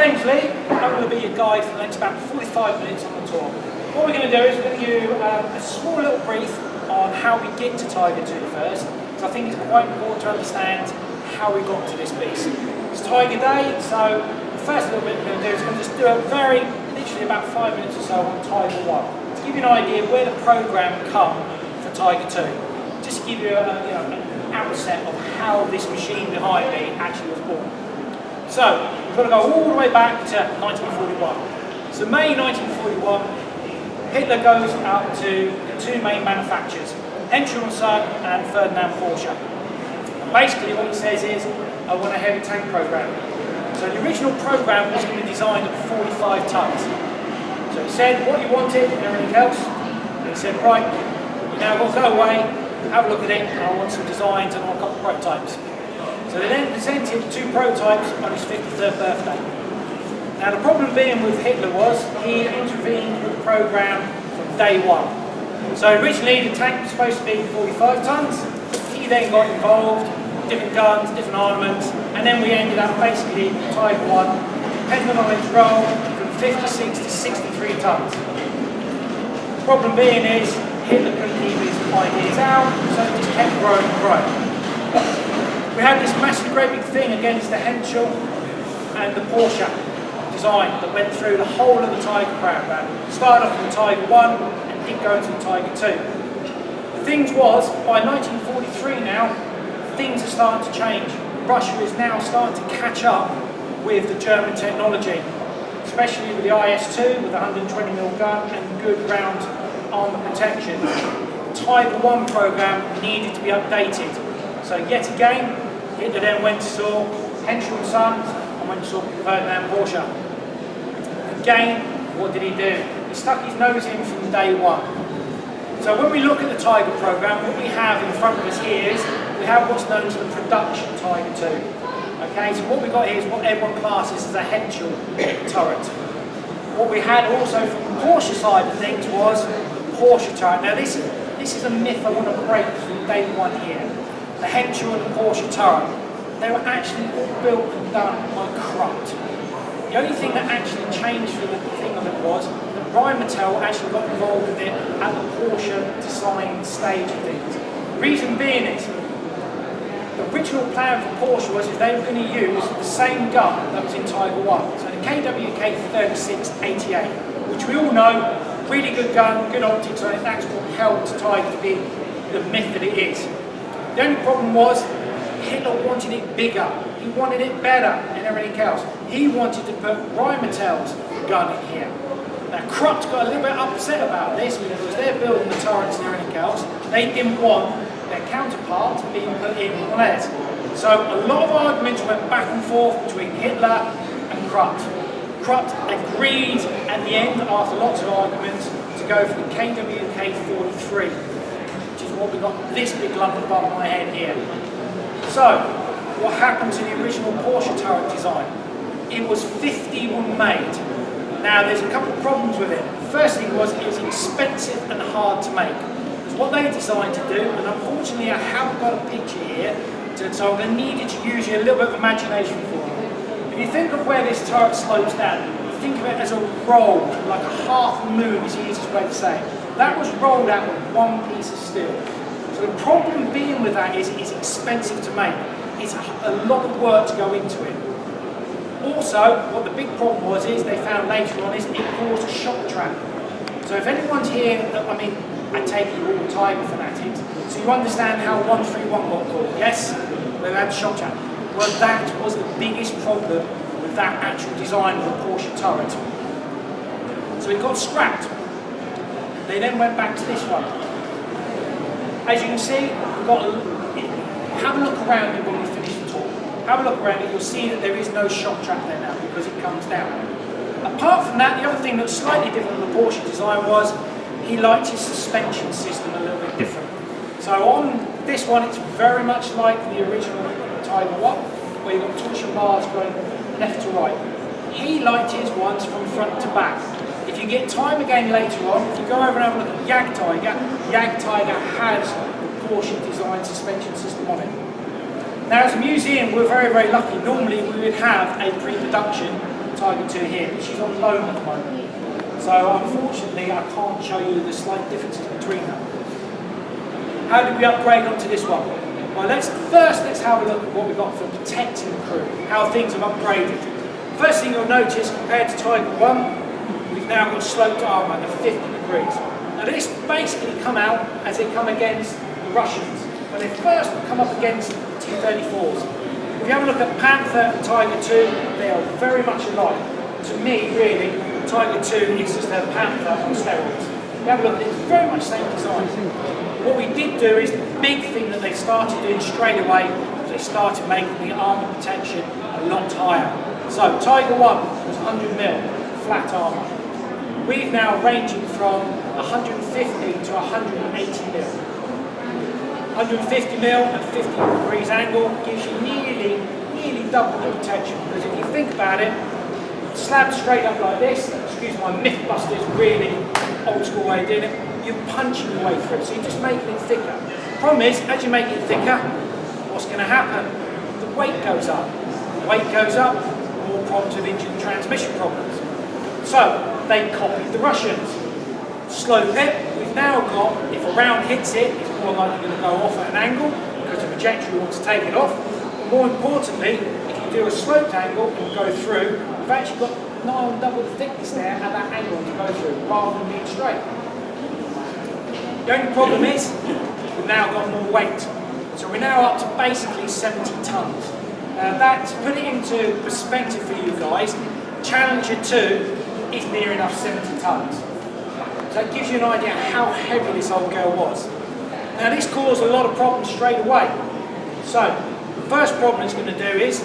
essentially, I'm going to be your guide for the next about 45 minutes on the tour. What we're going to do is we're going to give you a small little brief on how we get to Tiger 2 first, because I think it's quite important to understand how we got to this beast. It's Tiger Day, so the first little bit we're going to do is we're going to just do a very, literally about 5 minutes or so on Tiger 1, to give you an idea of where the program come for Tiger 2. Just to give you an outset of how this machine behind me actually was born. So, we've got to go all the way back to 1941. So May 1941, Hitler goes out to the two main manufacturers, Henschel & Son and Ferdinand Porsche. And basically what he says is, I want a heavy tank program. So the original program was going to be designed at 45 tons. So he said what he wanted and everything else. And he said, right, you now got to go away, have a look at it, and I want some designs and I want a couple of prototypes. So they then presented two prototypes on his 53rd birthday. Now the problem being with Hitler was he intervened with the program from day one. So originally the tank was supposed to be 45 tons. He then got involved, different guns, different armaments, and then we ended up basically Tiger 1, depending on its role, from 56 to 63 tons. The problem being is Hitler couldn't keep his ideas out, so it just kept growing and growing. We had this massive great big thing against the Henschel and the Porsche design that went through the whole of the Tiger program. Started off with the Tiger 1 and did go into the Tiger 2. The thing was, by 1943 now, things are starting to change. Russia is now starting to catch up with the German technology, especially with the IS-2, with the 120mm gun and good ground armour protection. The Tiger 1 program needed to be updated. So yet again, Hitler then went to saw Henschel & Sons and went to saw Ferdinand Porsche. Again, what did he do? He stuck his nose in from day one. So when we look at the Tiger program, what we have in front of us here is we have what's known as the production Tiger 2. Okay, so what we've got here is what everyone classes as a Henschel turret. What we had also from the Porsche side of things was the Porsche turret. Now this is a myth I want to break from day one here. The Henschel and the Porsche turret, they were actually all built and done by Krupp. The only thing that actually changed for the thing of it was that Rheinmetall actually got involved with it at the Porsche design stage of things. The reason being is, the original plan for Porsche was they were going to use the same gun that was in Tiger 1. So the KWK-3688, which we all know, really good gun, good optics on it, that's what helped Tiger to be the myth that it is. The only problem was, Hitler wanted it bigger, he wanted it better and everything else. He wanted to put Rheinmetall's gun in here. Now Krupp got a little bit upset about this because they're building the turrets and everything else. They didn't want their counterparts being put in on theirs. So a lot of arguments went back and forth between Hitler and Krupp. Krupp agreed at the end, after lots of arguments, to go for the KWK-43. What we got this big lump above my head here. So, what happened to the original Porsche turret design? It was 50 were made. Now, there's a couple of problems with it. The first thing was it was expensive and hard to make. Because what they designed to do, and unfortunately I haven't got a picture here, so I'm going to need you to use a little bit of imagination for it. If you think of where this turret slopes down, think of it as a roll, like a half moon is the easiest way to say it. That was rolled out with one piece of steel. So the problem being with that is it's expensive to make. It's a lot of work to go into it. Also, what the big problem was is they found later on is it caused a shock trap. So if anyone's here, I mean, I take you all the Tiger fanatics, so you understand how 131 got caught, yes? They had shock trap. Well, that was the biggest problem with that actual design of the Porsche turret. So it got scrapped. They then went back to this one. As you can see, have a look around it when we finish the tour. Have a look around it, you'll see that there is no shock trap there now because it comes down. Apart from that, the other thing that was slightly different from the Porsche design was he liked his suspension system a little bit different. So on this one, it's very much like the original Tiger 1, where you've got torsion bars going left to right. He liked his ones from front to back. If you get time again later on, if you go over and have a look at Jag Tiger has the Porsche design suspension system on it. Now as a museum, we're very, very lucky. Normally we would have a pre-production Tiger 2 here, but she's on loan at the moment. So unfortunately I can't show you the slight differences between them. How did we upgrade onto this one? Well, let's have a look at what we've got for protecting the crew, how things have upgraded. First thing you'll notice, compared to Tiger 1, we've now got sloped armour at 50 degrees. Now this basically come out as they come against the Russians. When they first come up against T-34s. If you have a look at Panther and Tiger 2, they are very much alike. To me, really, Tiger 2 is just a Panther on steroids. If you have a look at it, it's very much the same design. What we did do is, the big thing that they started doing straight away was they started making the armour protection a lot higher. So Tiger 1 was 100mm flat armour. We've now ranging from 150 to 180mm. 150mm at 50 degrees angle gives you nearly double the protection, because if you think about it, slab straight up like this, excuse my Mythbusters really old school way of doing it, you're punching your way through, so you're just making it thicker. Problem is, as you make it thicker, what's going to happen? The weight goes up. The weight goes up, more problems with engine and transmission problems. So, they copied the Russians. Slope it, we've now got, if a round hits it, it's more likely going to go off at an angle, because the projectile wants to take it off. But more importantly, if you do a sloped angle and go through, you've actually got nigh on double the thickness there at that angle to go through, rather than being straight. The only problem is, we've now got more weight. So we're now up to basically 70 tonnes. That, to put it into perspective for you guys, Challenger 2 is near enough 70 tonnes. So it gives you an idea how heavy this old girl was. Now this caused a lot of problems straight away. So, the first problem it's going to do is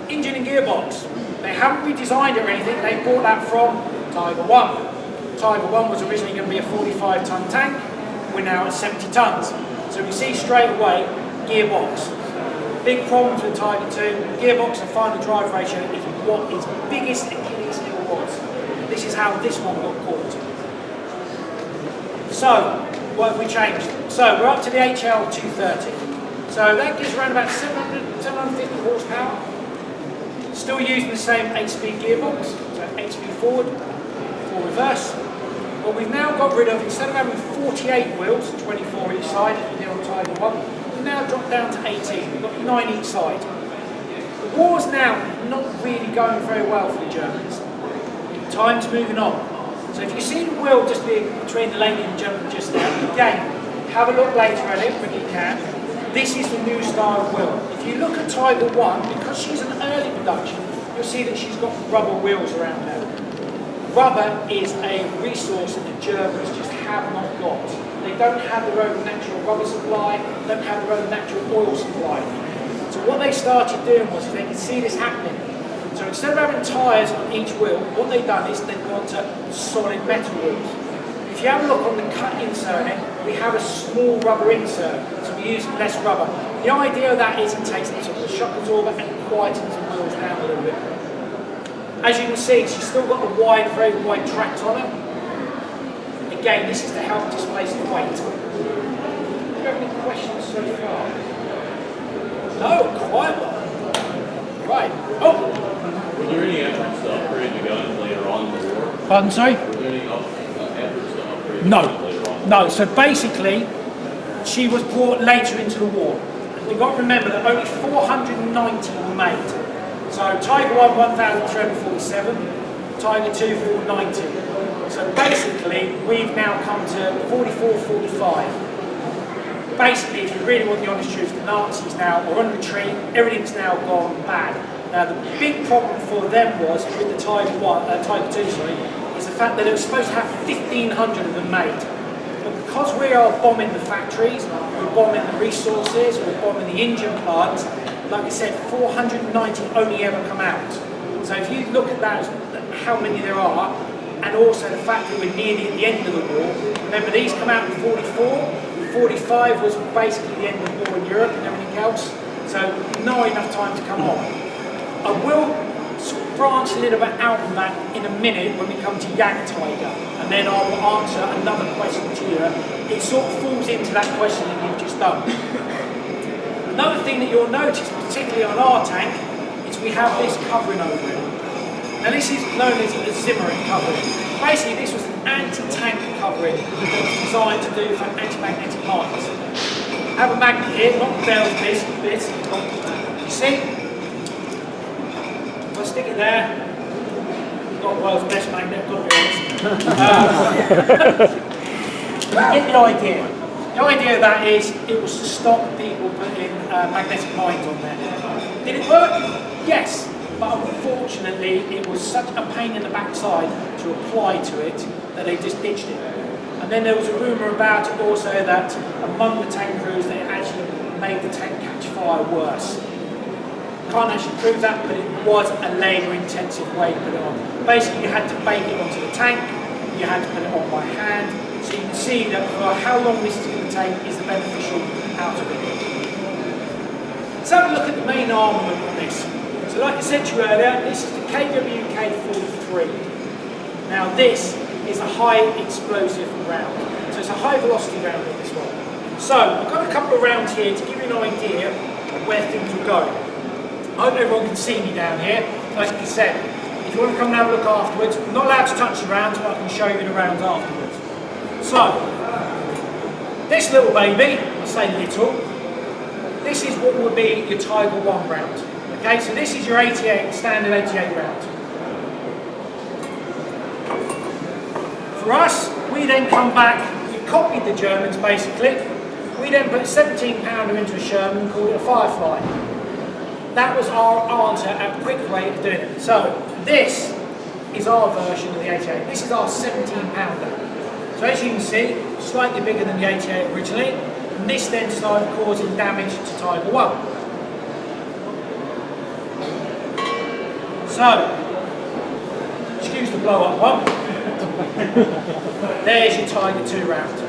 engine and gearbox. They haven't redesigned it or anything, they bought that from Tiger 1. Tiger 1 was originally going to be a 45-tonne tank, we're now at 70 tonnes. So we see straight away, gearbox. Big problems with Tiger 2, gearbox and final drive ratio is what its biggest Achilles heel was. This is how this one got caught. So, what have we changed? So, we're up to the HL 230. So that gives around about 750 horsepower. Still using the same 8-speed gearbox, so 8-speed forward, 4 reverse. But we've now got rid of, instead of having 48 wheels, 24 each side, as we did on Tiger 1, we've now dropped down to 18. We've got 9 each side. The war's now not really going very well for the Germans. Time's moving on. So if you see the wheel just being between the lady and the gentleman just now, again, have a look later at it when you can. This is the new style wheel. If you look at Tiger 1, because she's an early production, you'll see that she's got rubber wheels around her. Rubber is a resource that the Germans just have not got. They don't have their own natural rubber supply, don't have their own natural oil supply. So what they started doing was, they could see this happening. So instead of having tyres on each wheel, what they've done is they've gone to solid metal wheels. If you have a look on the cut insert, we have a small rubber insert, so we use less rubber. The idea of that is it takes the sort of shock absorber and quietens the wheels down a little bit. As you can see, she's still got a wide, very wide tracks on her. Again, this is to help displace the weight. Do you have any questions so far? No, quite well. Right. Oh! Were there any efforts to upgrade the guns later on in the war? Pardon, sorry? Were there any efforts to upgrade the No. guns later on? No, so basically, she was brought later into the war. You've got to remember that only 490 were made. So Tiger 1, 1,347, Tiger 2, 490. So basically, we've now come to 44, 45. Basically, if you really want the honest truth, the Nazis now are on retreat, everything's now gone bad. Now the big problem for them was, with the Tiger 2, is the fact that it was supposed to have 1,500 of them made. But because we are bombing the factories, we're bombing the resources, we're bombing the engine plants, like I said, 490 only ever come out. So if you look at that, how many there are, and also the fact that we're nearly at the end of the war, remember these come out in 44, 45 was basically the end of the war in Europe and everything else, so not enough time to come on. I will sort of branch a little bit out on that in a minute when we come to Yak Tiger, and then I will answer another question to you. It sort of falls into that question that you've just done. Another thing that you'll notice, particularly on our tank, is we have this covering over it. Now this is known as a Zimmering covering. Basically this was an anti-tank covering that was designed to do for anti-magnetic mines. I have a magnet here, not the bell's bit. You see? If I stick it there, I've got the world's best magnet, I've got to be honest. You get the idea. The idea of that is it was to stop people putting magnetic mines on there. Did it work? Yes. But unfortunately, it was such a pain in the backside to apply to it that they just ditched it. And then there was a rumour about it also that among the tank crews, they actually made the tank catch fire worse. Can't actually prove that, but it was a labour-intensive way to put it on. Basically, you had to bake it onto the tank, you had to put it on by hand, so you can see that for how long this is going to take is the beneficial out of it. Let's have a look at the main armament on this. So like I said to you earlier, this is the KWK-43. Now this is a high explosive round. So it's a high velocity round on this one. So I've got a couple of rounds here to give you an idea of where things will go. I hope everyone can see me down here. Like I said, if you want to come and have a look afterwards, I'm not allowed to touch the rounds, but I can show you the rounds afterwards. So, this little baby, I say little, this is what would be your Tiger 1 round. Okay, so this is your 88, standard 88 round. For us, we then come back, we copied the Germans basically, we then put a 17-pounder into a Sherman and called it a Firefly. That was our answer at a quick way of doing it. So, this is our version of the 88. This is our 17-pounder. So as you can see, slightly bigger than the 88 originally, and this then started causing damage to Tiger 1. So, excuse the blow up one, there's your Tiger 2 round.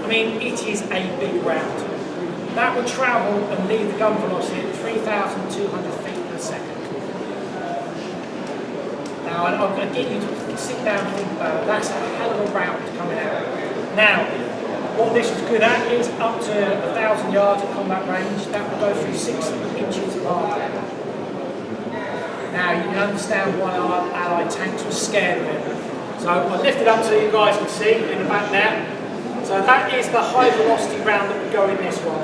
I mean, it is a big round. That would travel and leave the gun velocity at 3,200 feet per second. Now, I'm going to get you to sit down and think about it. That's a hell of a round coming out. Now, what this is good at is up to 1,000 yards at combat range. That will go through 6 inches of armour. Now, you can understand why our Allied tanks were scared of it. So, I'll lift it up so you guys can see in the back there. So, that is the high velocity round that would go in this one.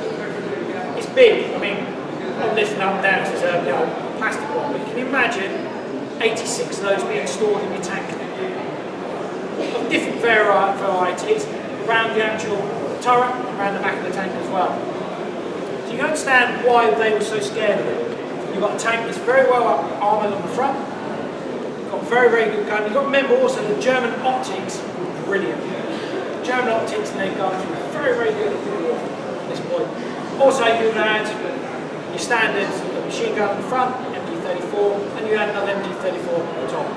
It's big. I mean, I'm lifting up and down because it's a little plastic one. But can you imagine 86 of those being stored in your tank? Of different varieties around the actual turret and around the back of the tank as well. So you understand why they were so scared of it. You've got a tank that's very well armoured on the front, you've got very, very good gun. You've got to remember also the German optics were brilliant. German optics and their guns were very, very good at this point. Also you had your standard machine gun on the front, MG34, and you had another MG34 on the top.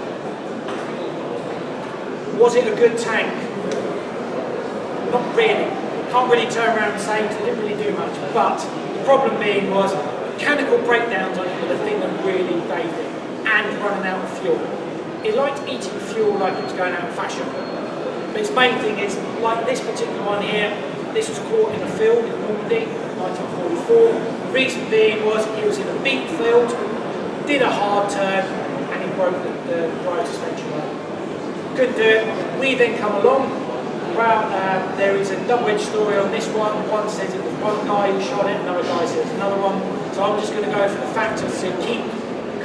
Was it a good tank? Not really. Can't really turn around and say because it didn't really do much. But the problem being was mechanical breakdowns on it were the thing that really bailed it, and running out of fuel. It liked eating fuel like it was going out of fashion. But its main thing is, like this particular one here, this was caught in a field in Normandy, 1944. The reason being was it was in a beet field, did a hard turn, and he broke the drive suspension line. Couldn't do it. We then come along. Well, there is a double-edged story on this one. One says it was one guy who shot it, another guy says another one. So I'm just going to go for the factors to keep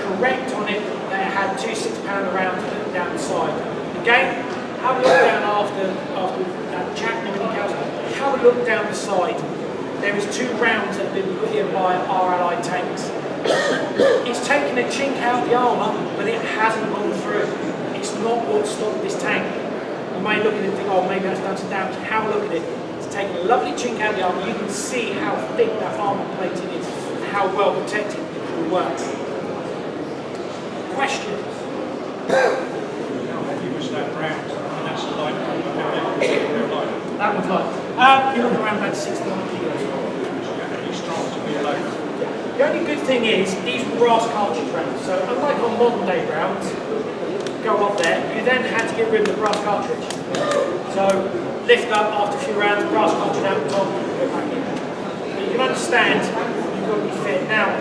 correct on it that it had 2 6-pounder rounds down the side. Again, have a look down after that chat and everything else. Have a look down the side. There is 2 rounds that have been put in by our Allied tanks. It's taken a chink out of the armour, but it hasn't gone through. It's not what stopped this tank. You may look at it and think, oh, maybe that's done some damage. Have a look at it. It's taken a lovely chink out of the armour. You can see how thick that armour plating is and how well protected the crew works. Questions? How heavy was that round? And that's light. That one's light. You're looking around about 61 kilos. It's strong to be alone. The only good thing is, these were brass cartridge rounds. So unlike on modern day rounds, go up there, you then had to get rid of the brass cartridge. So lift up after a few rounds, brass cartridge out the top, go back in. But you can understand you've got to be fit. Now,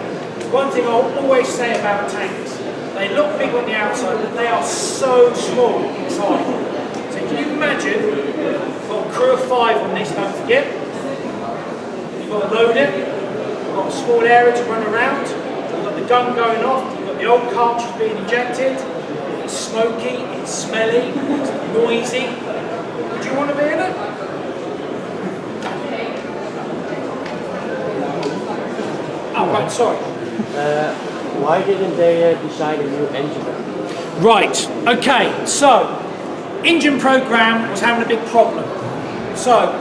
one thing I'll always say about tanks, they They look big on the outside, but they are so small inside. So can you imagine, you've got a crew of 5 on this, don't forget. You've got to load it, you've got a small area to run around, you've got the gun going off, you've got the old cartridge being ejected, it's smoky, it's smelly, it's noisy. Would you want to be in it? Oh, right, sorry. Why didn't they decide a new engine? Right, okay, so engine program was having a big problem. So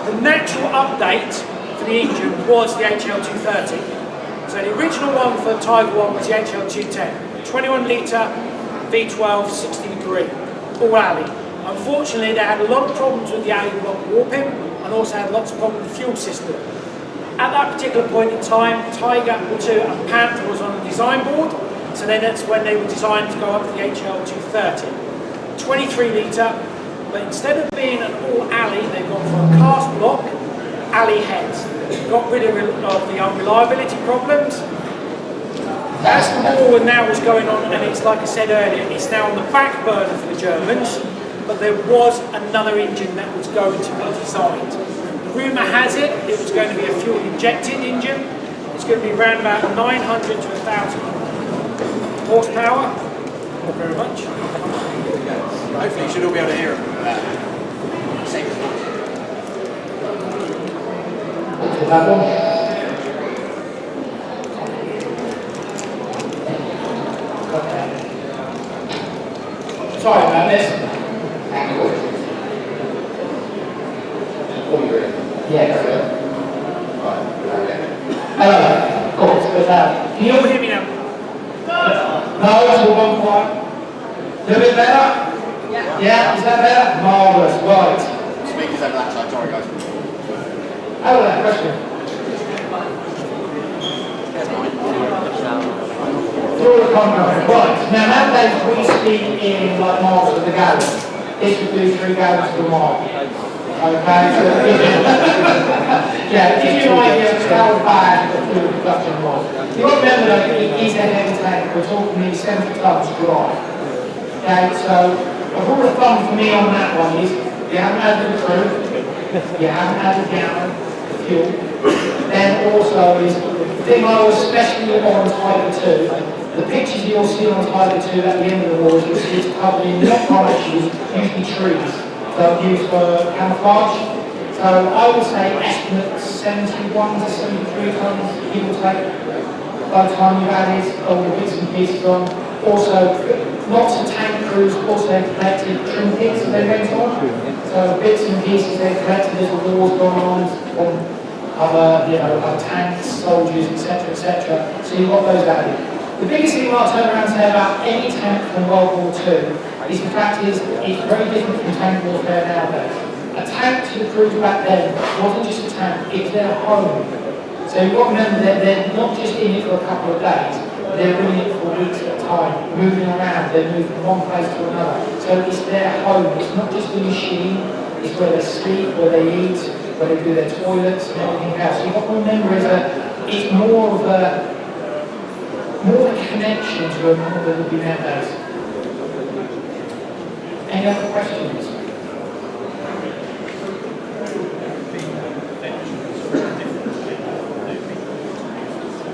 the natural update for the engine was the HL230. So the original one for Tiger 1 was the HL210. 21 litre V12, 60 degree, all alley. Unfortunately, they had a lot of problems with the alley block warping and also had lots of problems with the fuel system. At that particular point in time, Tiger 2 and Panther was on the design board, so then that's when they were designed to go up to the HL230. 23 litre, but instead of being an all alley, they've gone for a cast block, alley heads. Got rid of the unreliability problems. As the war now was going on, and it's like I said earlier, it's now on the back burner for the Germans, but there was another engine that was going to be designed. Rumour has it, it was going to be a fuel injected engine. It's going to be around about 900 to 1,000 horsepower. Thank you very much. Hopefully you should all be able to hear it. Sorry about this. Yeah. Hello. Cool. It's good now. Can you all hear me now? No, it's all gone quiet. A little bit better? Yeah. Yeah, is that better? Marvellous. Right. Speakers over that side, sorry guys. Hello, question. Through the contract. Right. Now nowadays we speak in like miles of the gallon. This would do 3 gallons per mile. Okay, so yeah, give you an idea of how bad the fuel production was. You got to remember that it is a heavy tank, we're talking nearly 70 tons dry. Okay, so a rule of thumb for me on that one is you haven't added the crew, you haven't added gallon of fuel. Then also is the thing I was especially on Tiger 2, the pictures you'll see on Tiger 2 at the end of the war is you'll see it's covered in not marshes, usually trees. So used for camouflage. So I would say estimate 71 to 73 tons, give or take. By the time you've added all the bits and pieces on. Also, lots of tank crews also collected trinkets that they went on. So bits and pieces they collected as the war's gone on other tanks, soldiers, etc., etc. So you've got those added. The biggest thing I'll turn around and say about any tank from World War II is the fact is it's very different from tank warfare nowadays. A tank to the crews back then wasn't just a tank, it was their home. So you've got to remember that they're not just in it for a couple of days, they're in it for weeks at a time, moving around, they're moving from one place to another. So it's their home, it's not just a machine, it's where they sleep, where they eat, where they do their toilets and everything else. So you've got to remember it's more of a connection to a more than would be nowadays. Any other questions?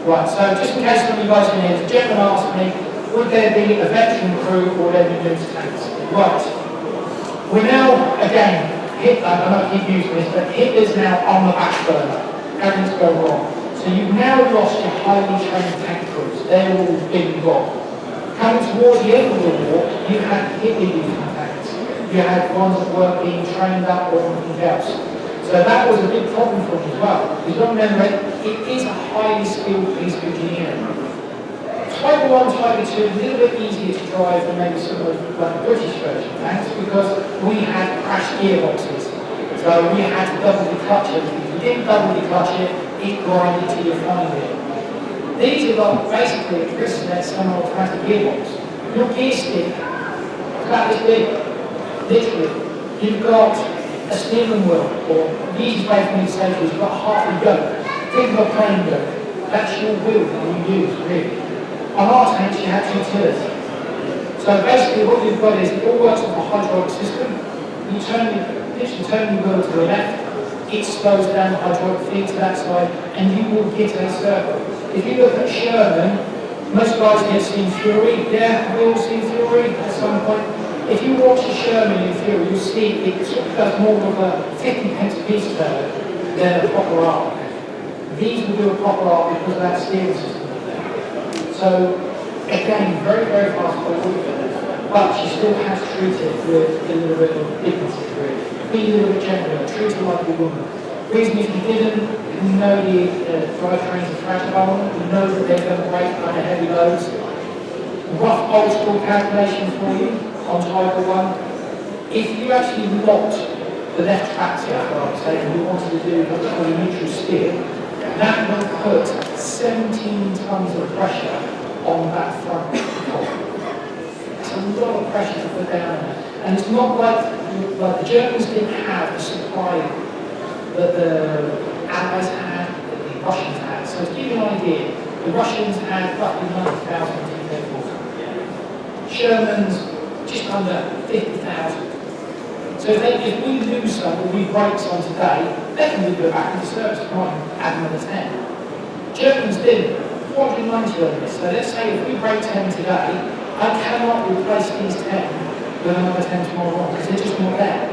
Right, so just in case some of you guys can hear, the gentleman asked me, would there be a veteran crew or would there be loose tanks? Right. We're now, again, Hitler, I don't keep using this, but Hitler's now on the back burner. Everything's going wrong. So you've now lost your highly trained tank crews. They're all big and gone. Coming towards the end of the war, you had Hitler using tanks. You had ones that weren't being trained up or anything else. So that was a big problem for them as well. Because remember, it is a highly skilled piece of engineering. Tiger 1, Tiger 2, a little bit easier to drive than maybe some of the British version tanks because we had crashed gearboxes. So we had to double declutch it. If you didn't double declutch it, it grinded till you find it. These are like basically a Christmas semi-automatic gearbox. Your gear stick is about this big. Literally, you've got a steering wheel, or the easiest way for me to say it is you've got half a yoke. Think of a plane yoke. That's your wheel that you use, really. On our tanks, you had 2 tillers. So basically what you've got is it all works off a hydraulic system. You turn the wheel to the left, it slows down the hydraulic feed to that side, and you will hit a circle. If you look at Sherman, most guys have seen Fury. Yeah, we all seen Fury at some point. If you watch a Sherman in Fury, you'll see it sort of does more of a 50 pence a piece turn than a proper arc. These will do a proper arc because of that steering system. So, again, very, very fast forward, but she still has treated with a little bit of dignity, really. Be a little bit gentler, treat her like a woman. The reason if you didn't, you know the drivetrains are fragile, you know that they're going to break under heavy loads. Rough old school calculation for you on Tiger 1. If you actually locked the left tractor, I would say, and you wanted to do what's called a neutral steer, that will put 17 tons of pressure on that front top. It's a lot of pressure to put down there. And it's not like the Germans didn't have the supply that the Allies had, that the Russians had. So to give you an idea, the Russians had roughly 90,000 T-34s. Shermans, just under 50,000. So if we lose some or we break some today, they can go back into service, right, add another 10. Germans didn't. 490 of this. So let's say if we break 10 today, I cannot replace these 10 with another 10 tomorrow on, because they're just not there.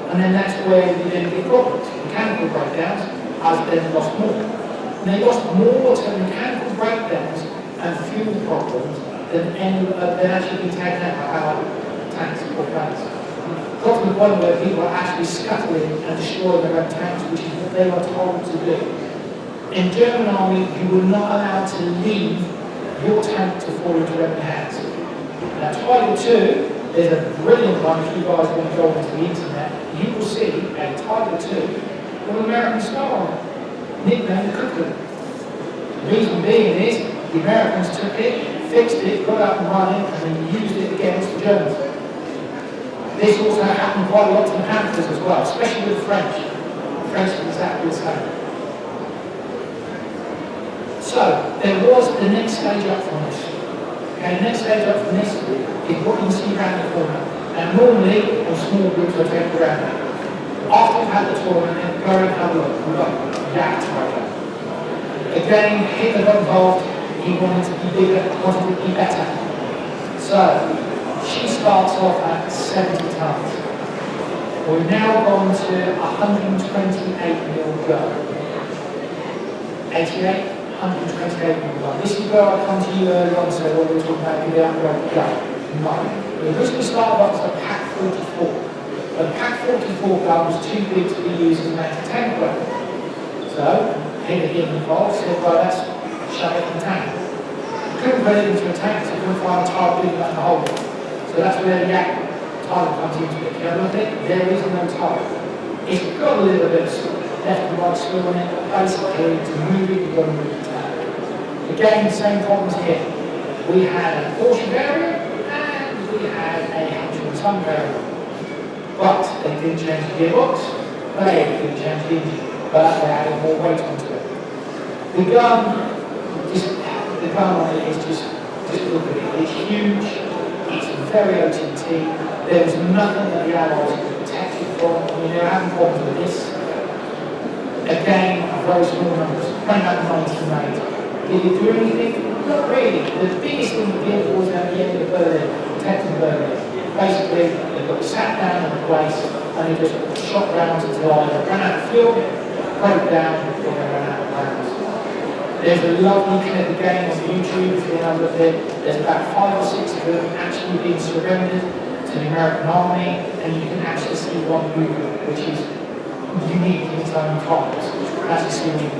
And then that's where we then get problems. Mechanical breakdowns, as then lost more. And they lost more to mechanical breakdowns and fuel problems than actually being taken out by our tanks or planes. Got to the point where people are actually scuttling and destroying their own tanks, which is what they are told to do. In German army, you were not allowed to leave your tank to fall into enemy hands. Now, Twilight 2, there's a brilliant one if you guys want to go onto the internet. You will see a Tiger 2 with an American star on it, nicknamed the Cooker. The reason being is the Americans took it, fixed it, got up and running, and then used it against the Germans. This also happened quite a lot to the Panthers as well, especially with the French. The French did exactly the same. So, there was the next stage up from this. Okay, the next stage up from this is what you see around the corner. Now normally, on small groups, I take around that. After we've had the tournament, go and have a look. We've got that Tiger. Again, Hitler got involved. He wanted to be bigger, wanted to be better. So, she starts off at 70 tons. We've now gone to 128 mil go. 88, 128 mil go. This is where I come to you early on and say, well, we're talking about the outright go. No. We originally started off as a Pack 44. The Pack 44 gun was too big to be used as an anti-tank weapon. So, Hitler getting involved said, well, let's shove it in the tank. We couldn't put it into a tank, so we couldn't find a tire big enough to hold it. So that's where the Yak tire comes into it. You look at it, there is no tire. It's got a little bit of left and right screw on it, but basically to move it, you've got to move the tire. Again, the same problems here. We had a Porsche variant and we had a Hunter variant. But they didn't change the gearbox, they didn't change the engine, but they added more weight onto it. The gun on it is just look at it, it's huge. It's very OTT. There was nothing that the Allies could protect it from. I mean, they're having problems with this. Again, very small numbers. Came out in 1980. Did it do anything? Not really. The biggest thing it did was at the end of Berlin, protecting Berlin. Basically, they got sat down in a place and they just shot rounds until either ran out of fuel, broke down, or they ran out of rounds. There's a lovely clip again on YouTube if you want to look at it. There's about 5 or 6 of them actually being surrendered to the American Army, and you can actually see one movement which is unique in its own times. That's a scene.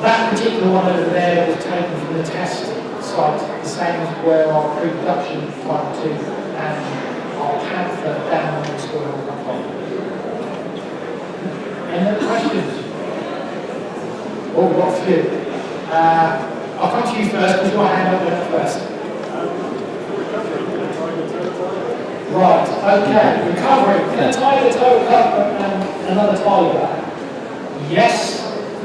That particular one over there was taken from the test site, the same as where our pre-production Type 2 and our Panther down on the school come from. Any other questions? Oh, we've got a few. I'll come to you first because your hand up there first. Right, okay, recovery. Can a Tiger tow another Tiger? Yes,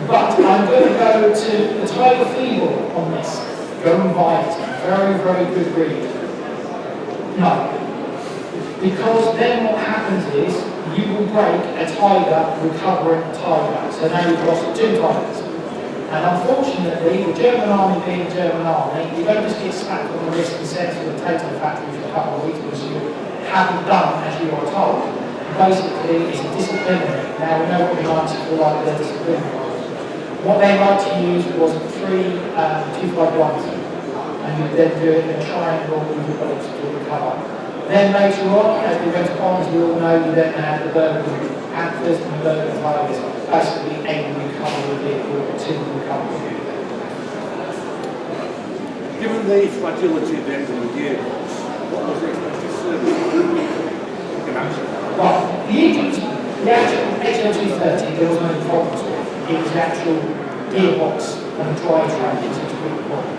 but I'm going to go to the Tiger Feeble on this. Go and buy it. Very, very good breed. No. Because then what happens is, you will break a tiger recovering a tiger. So now you've lost 2 tigers. And unfortunately, the German army being the German army, you don't just get slapped on the wrist and sent to the potato factory for a couple of weeks because you haven't done as you were told. Basically, it's a disciplinary. Now we know what the Nazis were like, their disciplinary. What they like to use was 3 251s. And you then do it in a triangle with your bullets to recover. Then later on, as we went on, as we all know, you then had the Bergen Panthers and the Bergen Tigers, basically a recovery vehicle, a 2 recovery vehicle. Given the fragility of the engine and gearbox, what was the expected service in action? Right, the engines, the actual HO230, there was no problems with. It was the actual gearbox and drivetrain that was a big problem.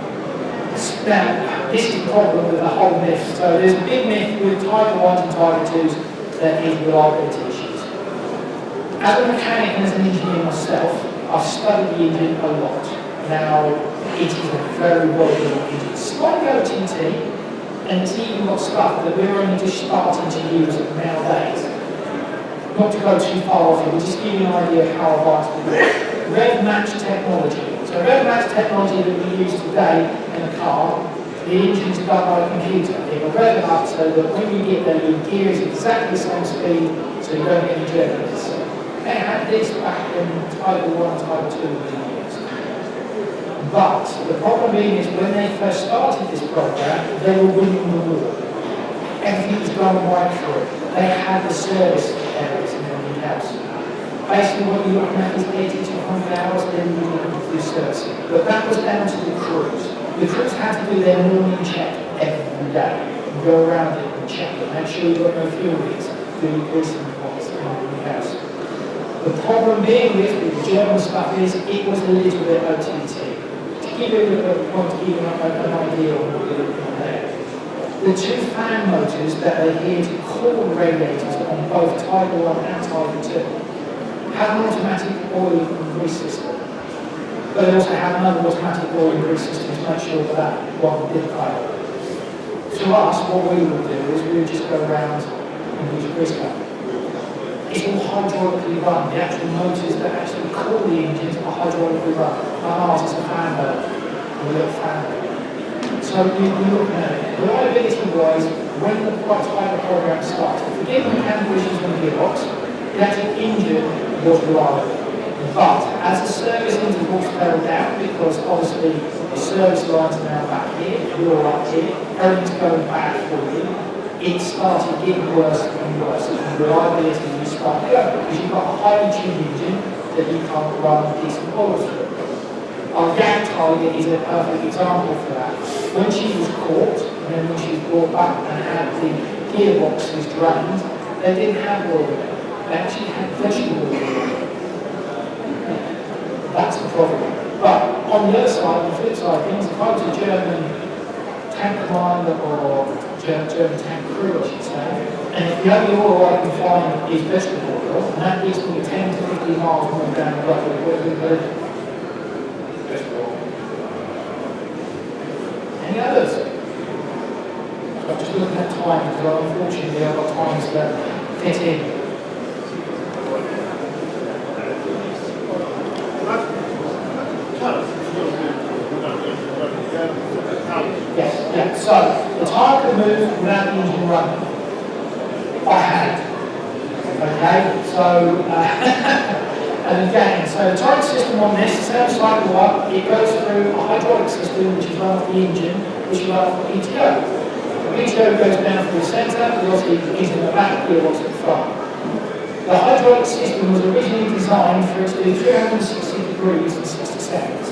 Now, this is the problem with the whole myth. So there's a big myth with Tiger 1s and Tiger 2s that is reliability issues. As a mechanic and as an engineer myself, I've studied the engine a lot. Now, it is a very well-built engine. Slightly OTT, and it's even got stuff that we're only just starting to use nowadays. Not to go too far off here, but just give you an idea of how advanced it is. Rev match technology. So rev match technology that we use today in a car, the engine's done by a computer. It will rev it up so that when you get there, your gear is exactly the same speed, so you don't get any jerkiness. They had this back in Tiger 1 and Tiger 2 were being used. But the problem being is when they first started this program, they were winning the war. Everything was going right through. They had the service areas and everything else. Basically what you're looking at is 80 to 100 hours, then you're looking to do servicing. But that was down to the crews. The crews had to do their morning check every day. And go around it and check it, make sure you've got no fuel leaks, do your greasing points and everything else. The problem being with the German stuff is it was a little bit OTT. To give you a point, to give you an idea of what you're looking at there. The 2 fan motors that are here to cool the radiators on both Tiger 1 and Tiger 2 have an automatic oil and grease system. But they also have another automatic oil and grease system to make sure that one didn't fail. To us, what we would do is we would just go around and use a grease gun. It's all hydraulically run. The actual motors that actually cool the engines are hydraulically run. Ours is a fan burner, a little fan burner. So you're looking at it. Reliability-wise, when the Twilight program started, forgive the mechanical issues on the gearbox, the actual engine was reliable. But as the service intervals fell down, because obviously the service lines are now back here, you're up here, everything's going back for you, it started getting worse and worse, and reliability you start to go, because you've got a highly tuned engine that you can't run decent oils through. Our Gang Tiger is a perfect example for that. When she was caught, and then when she was brought back and had the gearboxes drained, they didn't have oil in it. They actually had vegetable oil in it. That's the problem. But on the other side, on the flip side of things, if I was a German tank commander or German tank crew, I should say, and if the only oil I can find is vegetable oil, and that gives me 10 to 15 miles more down the road, where we live. Any others? So I'm just looking at time because unfortunately I've got times that fit in. Yes, yeah. So the tire could move without the engine running. By hand. Okay, so and again, so the turret system on this, sounds like what? It goes through a hydraulic system which is run off the engine, which is run off the PTO. The PTO goes down through the centre, the obviously is in the back, the gearbox at the front. The hydraulic system was originally designed for it to do 360 degrees in 60 seconds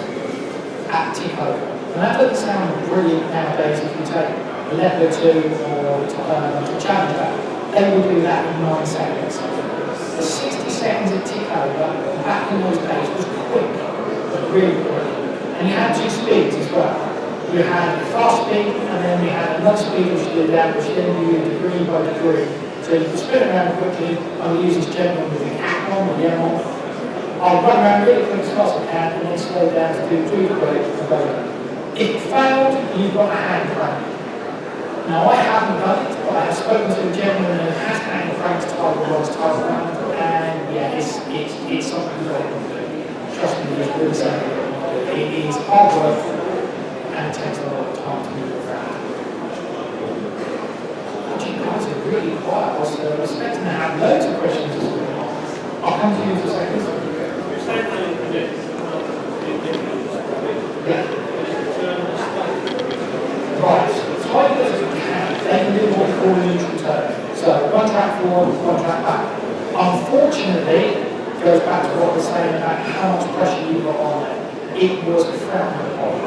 at tick over. And that doesn't sound brilliant nowadays if you take a Leopard 2 or a Challenger. They will do that in 9 seconds. The 60 seconds at tick over, back in those days, was quick, but really quick. And you had 2 speeds as well. You had fast speed, and then you had another speed which you did that, which then you do degree by degree. So you can spin around quickly. I'll use this gentleman with the hat on, the yellow on. I'll run around really quick as fast as I can, and then slow down to do 3 degrees and go. If it failed, you've got a hand crank. Now, I haven't done it, but I have spoken to a gentleman who has hanged Frank's Tiger Rods Tiger around, and yeah, it's something you don't want to do. Trust me, it's really something you don't want to do. It is hard work, and it takes a lot of time to move around. But you guys are really quiet. I was expecting to have loads of questions this morning. I'll come to you in a second. Yeah. Right. Tigers they can do what we call a neutral turn. So one track forward, one track back. Unfortunately, it goes back to what we're saying about how much pressure you got on there. It was frowned upon.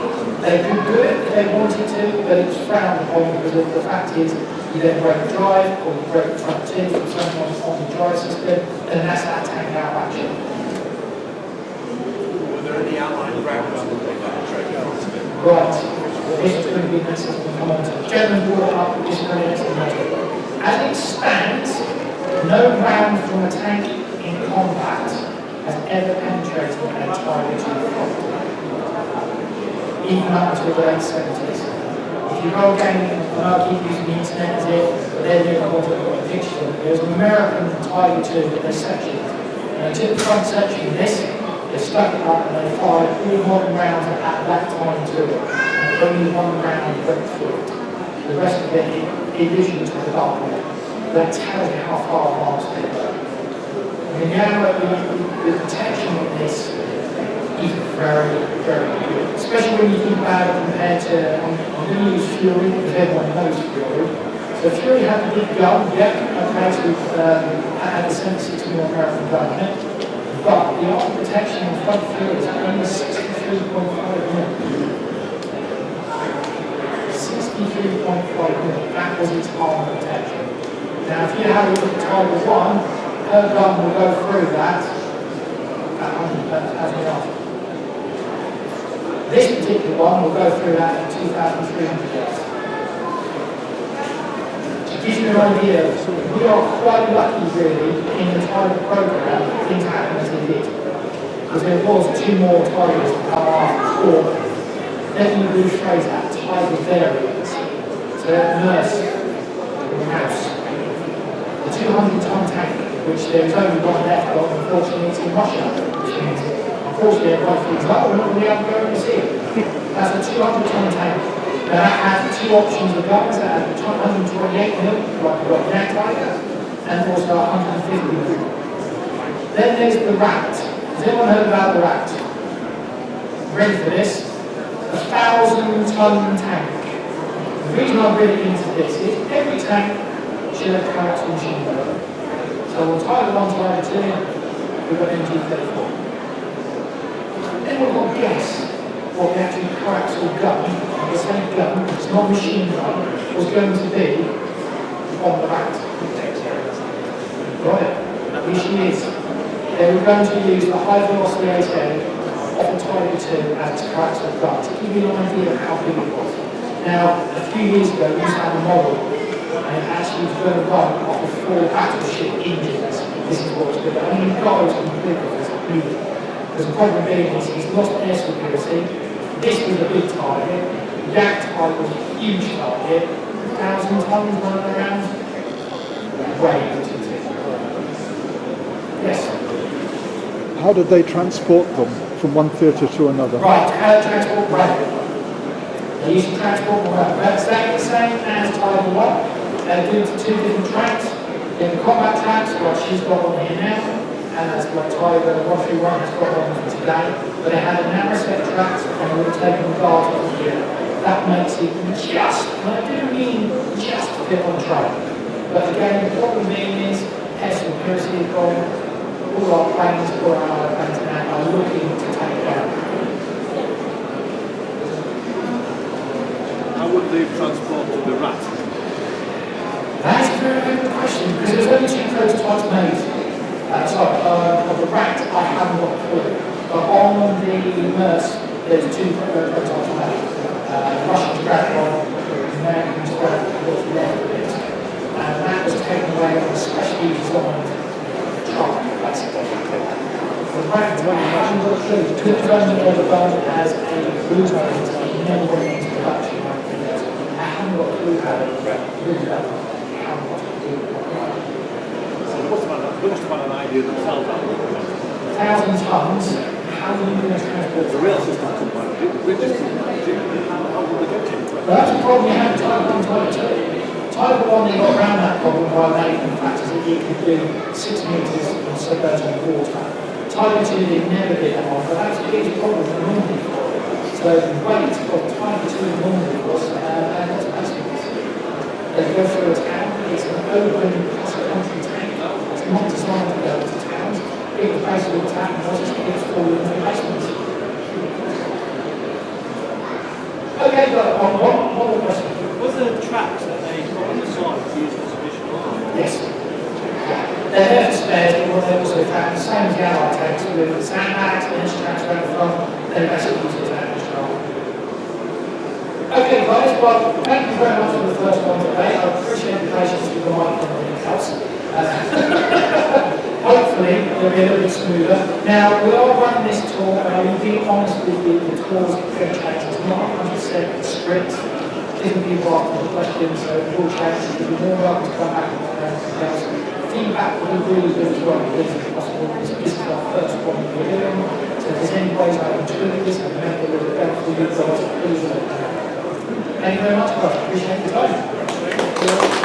They could do it if they wanted to, but it was frowned upon because of the fact is you then break the drive or you break the front teeth or something on the drive system, and that's that tank out action. Were there any outline rounds that they demonstrated? Right. This is going to be necessary to come on to. The gentleman brought it up, which is very necessary. As it stands, no round from a tank in combat has ever penetrated an entire to the front. Even up to the late 70s. If you go gaming, and I'll keep using the internet as if they're doing a picture. There's an American Tiger 2 in this section. And they took the front section of this, they stuck it up and they fired all modern rounds at that time to it. And only one round went through it. The rest of it illusion to the dark one. That tells you how far advanced they go. I mean, the protection of this is very, very good. Especially when you think about it compared to, I'm going to use Fury because everyone knows Fury. So Fury had a big gun, okay, so had a 76mm American gun in it. But the armor protection on front Fury is only 63.5mm. 63.5mm, that was its armor protection. Now, if you have a look at Tiger 1, her gun will go through that at 100,000 yards. This particular one will go through that at 2,300 yards. To give you an idea, we are quite lucky, really, in the Tiger program, things happen as they did. Because there was 2 more Tigers to come after, or let me rephrase that, Tiger variants. So nurse, or house. The 200-ton tank, which there is only one left of, unfortunately it's in Russia, which means, unfortunately, everyone thinks, oh, we're not going to be able to go and see it. That's a 200-ton tank. Now that has 2 options of guns, that has 128mm, like the Rock Tiger, and also 150mm. Then there's the Rat. Has anyone heard about the Rat? Ready for this? A 1,000-ton tank. The reason I'm really into this is every tank should have coaxial machine gun. So on Tiger 1, Tiger 2, we've got MG34. Then we've got to guess what the actual coaxial gun, the same gun, it's not machine gun, was going to be on the Rat. Got it? Which is, they were going to use the high velocity A10 of the Tiger 2 as its coaxial gun to give you an idea of how big it was. Now, a few years ago, we used to have a model, and it actually was going to run off of 4 battleship engines. This is what it's good. I mean, the guy was completely beautiful. Because the problem being is he's lost air security. This was a big target. The Yak Tiger was a huge target. 1,000 tons running around. Way too big. Yes? How did they transport them from one theatre to another? Right, how to transport rail. They used to transport them around. That's exactly the same as Tiger 1. They do 2 different tracks. They have the combat tracks, what she's got on here now, and that's what Tiger 131 has got on today. But they had a narrow set of tracks, and they would have taken the guards off here. That makes it just, and I do mean just a bit on track. But again, the problem being is, air security is gone. All our planes, all our planes now are looking to take down. How would they transport the Rat? That is a very good question, because there's only 2 prototypes made. Of the Rat, I haven't got a clue. But on the Merce, there's 2 prototypes made. The Russians grabbed one, the Americans grabbed what's left of it. And that was taken away on a specially designed truck, basically. The Rat, I haven't got a clue. Because it's only ever done as a blueprint, it never went into production. I haven't got a clue. clue how to really know how much to do. They must have had an idea themselves. 1,000 tons, how are you going to transport The rail system couldn't manage it. The bridges couldn't manage it. How would they get it? Well, that's the problem you have with Type 1, Type 2. Type 1, they got around that problem by making factors that you could do 6 metres in submerging water. Type 2, they never did that one, but that's the biggest problem for normally. So the weight of Type 2 normally was basements. They go through a town, it's an open cross-country tank, it's not designed to go into towns. It was basically what's happened was it's falling into basements. Okay, got one more question. Was the tracks that they put on the side used as additional armor? Yes. They're there for spares, but what they also found, the same as the Allied tanks, with the sandbags and inch tracks around the front, they basically use it as additional armor. Okay, guys, well, thank you very much for the first one today. I appreciate the patience with the mic and everything else. Hopefully, it'll be a little bit smoother. Now, we are running this tour, and I will be honest with you, the tour's going to change. It's not 100% strict. Different people ask more questions, so it will change. You'll be more welcome to come back and everything else. Feedback will be really good as well, because it's possible. This is our first one we're doing. So if there's any ways I can tweak this and make it a little better for you guys, please let me know. Thank you very much, guys. Appreciate your time.